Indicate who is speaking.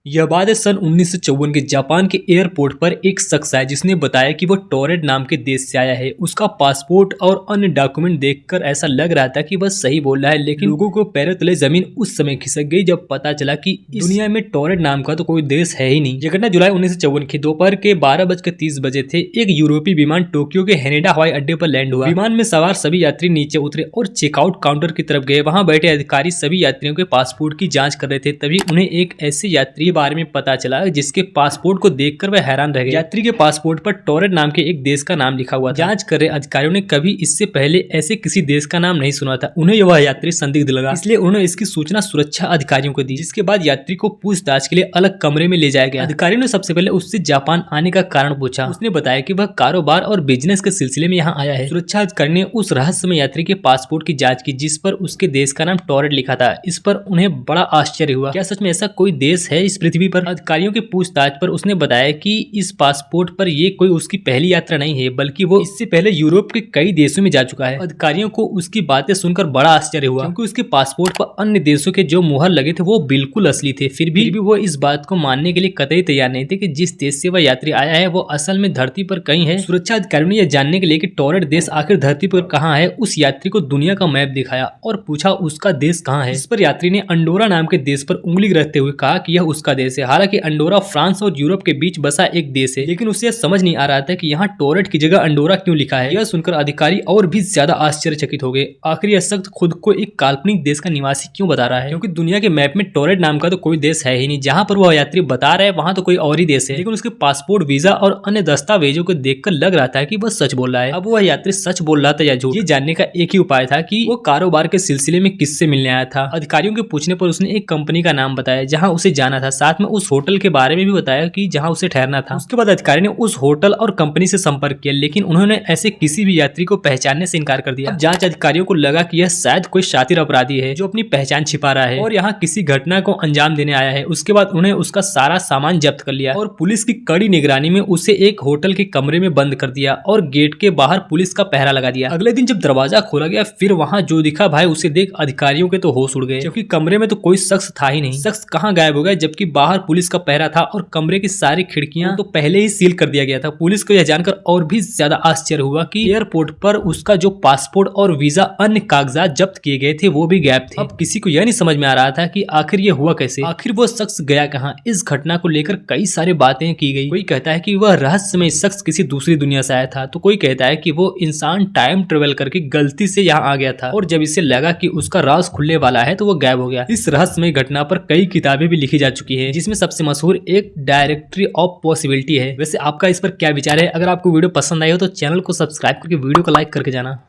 Speaker 1: यह बात है सन 1954 के जापान के एयरपोर्ट पर एक शख्स आया जिसने बताया कि वह टोरेट नाम के देश से आया है। उसका पासपोर्ट और अन्य डॉक्यूमेंट देखकर ऐसा लग रहा था कि वह सही बोल रहा है, लेकिन लोगों को पैरों तले जमीन उस समय खिसक गई जब पता चला कि इस दुनिया में टोरेट नाम का तो कोई देश है ही नहीं। यह घटना जुलाई 1954 की दोपहर के 12:30 बजे थे। एक यूरोपीय विमान टोक्यो के हेनेडा हवाई अड्डे पर लैंड हुआ। विमान में सवार सभी यात्री नीचे उतरे और चेकआउट काउंटर की तरफ गए। वहां बैठे अधिकारी सभी यात्रियों के पासपोर्ट की जाँच कर रहे थे। तभी उन्हें एक ऐसे यात्री के बारे में पता चला जिसके पासपोर्ट को देखकर वह हैरान रह गए। यात्री के पासपोर्ट पर टोरेट नाम के एक देश का नाम लिखा हुआ था। जांच कर रहे अधिकारियों ने कभी इससे पहले ऐसे किसी देश का नाम नहीं सुना था। उन्हें वह यात्री संदिग्ध लगा, इसलिए उन्होंने इसकी सूचना सुरक्षा अधिकारियों को दी, जिसके बाद यात्री को पूछताछ के लिए अलग कमरे में ले जाया गया। अधिकारियों ने सबसे पहले उससे जापान आने का कारण पूछा। उसने बताया कि वह कारोबार और बिजनेस के सिलसिले में यहाँ आया है। सुरक्षा अधिकारी ने उस रहस्यमय यात्री के पासपोर्ट की जाँच की जिस पर उसके देश का नाम टोरेट लिखा था। इस पर उन्हें बड़ा आश्चर्य हुआ। क्या सच में ऐसा कोई देश है इस पृथ्वी पर? अधिकारियों की पूछताछ पर उसने बताया कि इस पासपोर्ट पर ये कोई उसकी पहली यात्रा नहीं है, बल्कि वो इससे पहले यूरोप के कई देशों में जा चुका है। अधिकारियों को उसकी बातें सुनकर बड़ा आश्चर्य हुआ, क्योंकि उसके पासपोर्ट पर अन्य देशों के जो मुहर लगे थे वो बिल्कुल असली थे। फिर भी वो इस बात को मानने के लिए कतई तैयार नहीं थे कि जिस देश से वह यात्री आया है वो असल में धरती पर कहीं है। सुरक्षा अधिकारियों ने यह जानने के लिए कि टोरेट देश आखिर धरती पर कहाँ है, उस यात्री को दुनिया का मैप दिखाया और पूछा उसका देश कहाँ है। इस पर यात्री ने अंडोरा नाम के देश पर उंगली रखते हुए कहा कि यह उसका देश है। हालांकि अंडोरा फ्रांस और यूरोप के बीच बसा एक देश है, लेकिन उसे समझ नहीं आ रहा था कि यहाँ टोरेट की जगह अंडोरा क्यों लिखा है। यह सुनकर अधिकारी और भी ज्यादा आश्चर्यचकित हो गए। आखिर यह शख्स खुद को एक काल्पनिक देश का निवासी क्यों बता रहा है, क्योंकि दुनिया के मैप में टोरेट नाम का तो कोई देश है ही नहीं। जहाँ पर वह यात्री बता रहा है वहाँ तो कोई और ही देश है, लेकिन उसके पासपोर्ट, वीजा और अन्य दस्तावेजों को देखकर लग रहा था कि वह सच बोल रहा है। अब वह यात्री सच बोल रहा था या झूठ, ये जानने का एक ही उपाय था कि वो कारोबार के सिलसिले में किससे मिलने आया था। अधिकारियों के पूछने पर उसने एक कंपनी का नाम बताया जहाँ उसे जाना था। साथ में उस होटल के बारे में भी बताया कि जहाँ उसे ठहरना था। उसके बाद अधिकारी ने उस होटल और कंपनी से संपर्क किया, लेकिन उन्होंने ऐसे किसी भी यात्री को पहचानने से इनकार कर दिया। जांच अधिकारियों को लगा कि यह शायद कोई शातिर अपराधी है जो अपनी पहचान छिपा रहा है और यहाँ किसी घटना को अंजाम देने आया है। उसके बाद उन्होंने उसका सारा सामान जब्त कर लिया और पुलिस की कड़ी निगरानी में उसे एक होटल के कमरे में बंद कर दिया और गेट के बाहर पुलिस का पहरा लगा दिया। अगले दिन जब दरवाजा खोला गया, फिर वहाँ जो दिखा भाई उसे देख अधिकारियों के तो होश उड़ गए, क्योंकि कमरे में तो कोई शख्स था ही नहीं। शख्स कहाँ गायब हो गया, जबकि बाहर पुलिस का पहरा था और कमरे की सारी खिड़कियां तो पहले ही सील कर दिया गया था। पुलिस को यह जानकर और भी ज्यादा आश्चर्य हुआ कि एयरपोर्ट पर उसका जो पासपोर्ट और वीजा अन्य कागजात जब्त किए गए थे वो भी गायब थे। अब किसी को यह नहीं समझ में आ रहा था कि आखिर ये हुआ कैसे, आखिर वो शख्स गया कहाँ। इस घटना को लेकर कई सारी बातें की गई। कोई कहता है कि वह रहस्यमय शख्स किसी दूसरी दुनिया से आया था, तो कोई कहता है कि वो इंसान टाइम ट्रेवल करके गलती से यहाँ आ गया था और जब इसे लगा कि उसका राज खुलने वाला है तो वो गायब हो गया। इस रहस्यमय घटना पर कई किताबें भी लिखी जा चुकी है, जिसमें सबसे मशहूर एक डायरेक्टरी ऑफ पॉसिबिलिटी है। वैसे आपका इस पर क्या विचार है? अगर आपको वीडियो पसंद आई हो तो चैनल को सब्सक्राइब करके वीडियो को लाइक करके जाना।